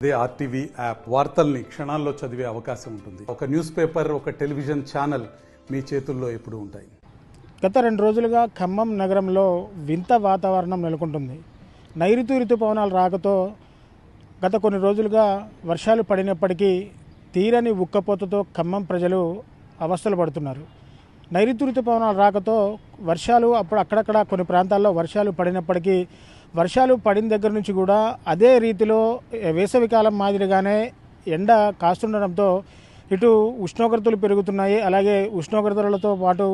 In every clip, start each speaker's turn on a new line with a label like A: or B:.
A: అదే RTV app వార్తల్ని క్షణాల్లో చదివే అవకాశం ఉంటుంది. ఒక న్యూస్ పేపర్, ఒక టెలివిజన్ ఛానల్ మీ చేతుల్లో ఎప్పుడూ ఉంటాయి.
B: గత 2 రోజులుగా ఖమ్మం నగరంలో వింత వాతావరణం నెలకొంటుంది. నైరుతి ఋతుపవనాలు రాకతో గత కొన్ని రోజులుగా వర్షాలు పడినప్పటికీ తీరని ఉక్కపోతతో ఖమ్మం ప్రజలు అవస్థలు పడుతున్నారు. నైరుతి ఋతుపవనాలు రాకతో వర్షాలు అక్కడక్కడ కొన్ని ప్రాంతాల్లో వర్షాలు పడినప్పటికీ వర్షాలు పడిన దగ్గర నుంచి కూడా అదే రీతిలో వేసవికాలం మాదిరిగానే ఎండ కాస్తుండడంతో ఇటు ఉష్ణోగ్రతలు పెరుగుతున్నాయి. అలాగే ఉష్ణోగ్రతలతో పాటు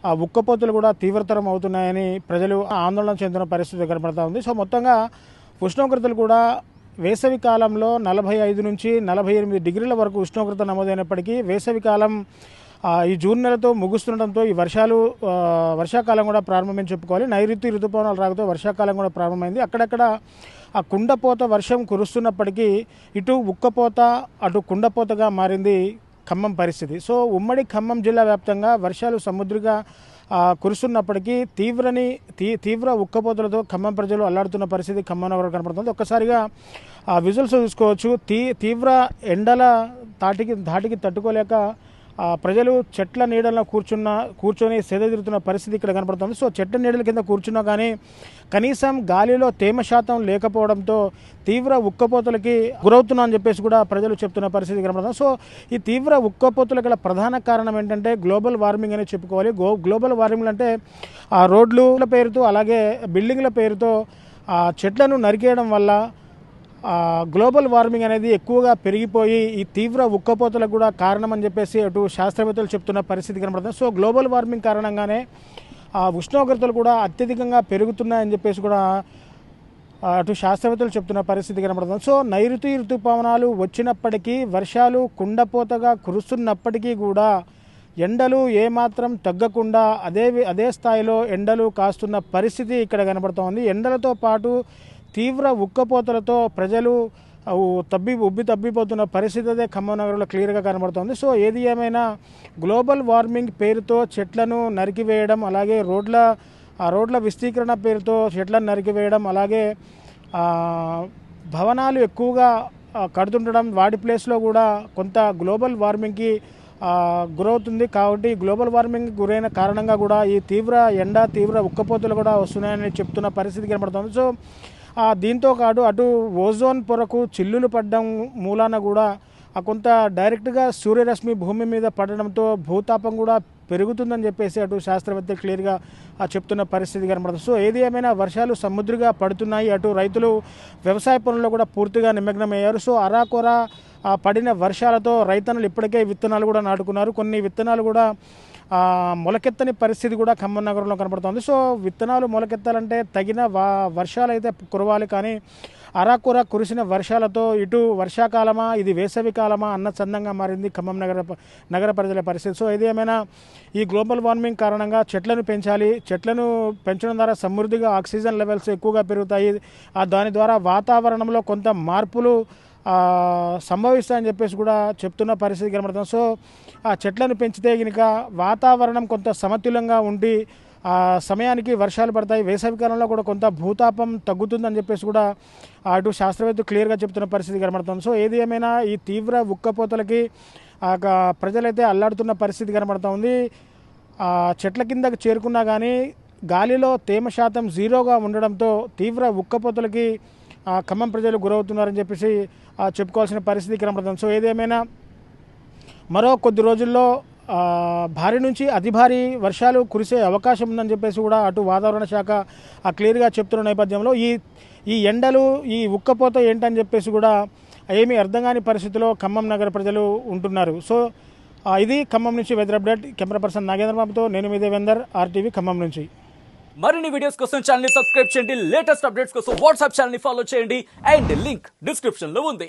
B: ఆ ఉక్కపోతలు కూడా తీవ్రతరం అవుతున్నాయని ప్రజలు ఆందోళన చెందిన పరిస్థితి కనపడతా ఉంది. సో మొత్తంగా ఉష్ణోగ్రతలు కూడా వేసవి కాలంలో 45 నుంచి 48 డిగ్రీల వరకు ఉష్ణోగ్రత నమోదైనప్పటికీ వేసవికాలం ఈ జూన్ నెలతో ముగుస్తుండటంతో ఈ వర్షాకాలం కూడా ప్రారంభమని చెప్పుకోవాలి. నైరుతి ఋతుపవనాలు రాకతో వర్షాకాలం కూడా ప్రారంభమైంది. అక్కడక్కడ ఆ కుండపోత వర్షం కురుస్తున్నప్పటికీ ఇటు ఉక్కపోత అటు కుండపోతగా మారింది ఖమ్మం పరిస్థితి. సో ఉమ్మడి ఖమ్మం జిల్లా వ్యాప్తంగా వర్షాలు సముద్రంగా కురుస్తున్నప్పటికీ తీవ్ర ఉక్కపోతలతో ఖమ్మం ప్రజలు అల్లాడుతున్న పరిస్థితి ఖమ్మం నగరంలో కనపడుతుంది. ఒక్కసారిగా విజువల్స్ చూసుకోవచ్చు. తీవ్ర ఎండల ధాటికి తట్టుకోలేక ప్రజలు చెట్ల నీడల్లో కూర్చొని సేదతీరుతున్న పరిస్థితి ఇక్కడ కనపడుతుంది. సో చెట్ల నీడల కింద కూర్చున్నా కానీ కనీసం గాలిలో తేమ శాతం లేకపోవడంతో తీవ్ర ఉక్కపోతలకి గురవుతున్నా అని చెప్పేసి కూడా ప్రజలు చెప్తున్న పరిస్థితి కనపడుతుంది. సో ఈ తీవ్ర ఉక్కపోతలకు గల ప్రధాన కారణం ఏంటంటే గ్లోబల్ వార్మింగ్ అని చెప్పుకోవాలి. గ్లోబల్ వార్మింగ్ అంటే ఆ రోడ్ల పేరుతో అలాగే బిల్డింగ్ల పేరుతో చెట్లను నరికేయడం వల్ల గ్లోబల్ వార్మింగ్ అనేది ఎక్కువగా పెరిగిపోయి ఈ తీవ్ర ఉక్కపోతలకు కూడా కారణం అని చెప్పేసి అటు శాస్త్రవేత్తలు చెప్తున్న పరిస్థితి కనబడుతుంది. సో గ్లోబల్ వార్మింగ్ కారణంగానే ఉష్ణోగ్రతలు కూడా అత్యధికంగా పెరుగుతున్నాయని చెప్పేసి కూడా అటు శాస్త్రవేత్తలు చెప్తున్న పరిస్థితి కనబడుతుంది. సో నైరుతి ఋతుపవనాలు వచ్చినప్పటికీ వర్షాలు కుండపోతగా కురుస్తున్నప్పటికీ కూడా ఎండలు ఏమాత్రం తగ్గకుండా అదే స్థాయిలో ఎండలు కాస్తున్న పరిస్థితి ఇక్కడ కనబడుతోంది. ఎండలతో పాటు తీవ్ర ఉక్కపోతలతో ప్రజలు తబ్బిపోతున్న పరిస్థితి అదే ఖమ్మం నగరంలో క్లియర్గా కనబడుతోంది. సో ఏది ఏమైనా గ్లోబల్ వార్మింగ్ పేరుతో చెట్లను నరికివేయడం, అలాగే రోడ్ల విస్తీకరణ పేరుతో చెట్లను నరికివేయడం, అలాగే భవనాలు ఎక్కువగా కడుతుండడం, వాటి ప్లేస్లో కూడా కొంత గ్లోబల్ వార్మింగ్కి గురవుతుంది. కాబట్టి గ్లోబల్ వార్మింగ్ గురైన కారణంగా కూడా ఈ తీవ్ర ఉక్కపోతలు కూడా వస్తున్నాయని చెప్తున్న పరిస్థితి కనబడుతుంది. సో దీంతో కాదు అటు ఓజోన్ పొరకు చిల్లులు పడడం మూలాన కూడా కొంత డైరెక్ట్గా సూర్యరశ్మి భూమి మీద పడడంతో భూతాపం కూడా పెరుగుతుందని చెప్పేసి అటు శాస్త్రవేత్తలు క్లియర్గా చెప్తున్న పరిస్థితి కనబడుతుంది. సో ఏది ఏమైనా వర్షాలు సముద్రంగా పడుతున్నాయి. అటు రైతులు వ్యవసాయ పనుల్లో కూడా పూర్తిగా నిమగ్నమయ్యారు. సో అరాకొర పడిన వర్షాలతో రైతన్నలు ఇప్పటికే విత్తనాలు కూడా నాటుకున్నారు. కొన్ని విత్తనాలు కూడా మొలకెత్తని పరిస్థితి కూడా ఖమ్మం నగరంలో కనబడుతుంది. సో విత్తనాలు మొలకెత్తాలంటే తగిన వర్షాలు అయితే కురవాలి. కానీ అరాకుర కురిసిన వర్షాలతో ఇటు వర్షాకాలమా ఇది వేసవి కాలమా అన్న చందంగా మారింది ఖమ్మం నగర ప్రజల పరిస్థితి. సో ఇది ఏమైనా ఈ గ్లోబల్ వార్మింగ్ కారణంగా చెట్లను పెంచాలి. చెట్లను పెంచడం ద్వారా సమృద్ధిగా ఆక్సిజన్ లెవెల్స్ ఎక్కువగా పెరుగుతాయి. దాని ద్వారా వాతావరణంలో కొంత మార్పులు సంభవిస్తాయని చెప్పేసి కూడా చెప్తున్న పరిస్థితి కనబడుతుంది. సో ఆ చెట్లను పెంచితే కనుక వాతావరణం కొంత సమతుల్యంగా ఉండి సమయానికి వర్షాలు పడతాయి. వేసవికాలంలో కూడా కొంత భూతాపం తగ్గుతుందని చెప్పేసి కూడా అటు శాస్త్రవేత్తలు క్లియర్గా చెప్తున్న పరిస్థితి కనబడుతుంది. సో ఏది ఏమైనా ఈ తీవ్ర ఉక్కపోతలకి ప్రజలైతే అల్లాడుతున్న పరిస్థితి కనబడుతూ ఉంది. చెట్ల కిందకి చేరుకున్నా కానీ గాలిలో తేమ శాతం 0గా ఉండడంతో తీవ్ర ఉక్కపోతలకి ఖమ్మం ప్రజలు గురవుతున్నారని చెప్పేసి చెప్పుకోవాల్సిన పరిస్థితి కనబడుతుంది. సో ఏదేమైనా మరో కొద్ది రోజుల్లో భారీ నుంచి అతి భారీ వర్షాలు కురిసే అవకాశం ఉందని చెప్పేసి కూడా అటు వాతావరణ శాఖ క్లియర్గా చెప్తున్న నేపథ్యంలో ఈ ఎండలు ఈ ఉక్కపోత ఏంటని చెప్పేసి కూడా ఏమీ అర్థం కాని పరిస్థితిలో ఖమ్మం నగర ప్రజలు ఉంటున్నారు. సో ఇది ఖమ్మం నుంచి weather update. Camera person Nagendra బాబుతో నేను మీ దేవేందర్, RTV ఖమ్మం నుంచి.
C: మరిన్ని వీడియోస్ కోసం ఛానల్ ని సబ్స్క్రైబ్ చేయండి. లేటెస్ట్ అప్డేట్స్ కోసం వాట్సాప్ ఛానల్ ని ఫాలో చేయండి. అండ్ లింక్ డిస్క్రిప్షన్ లో ఉంది.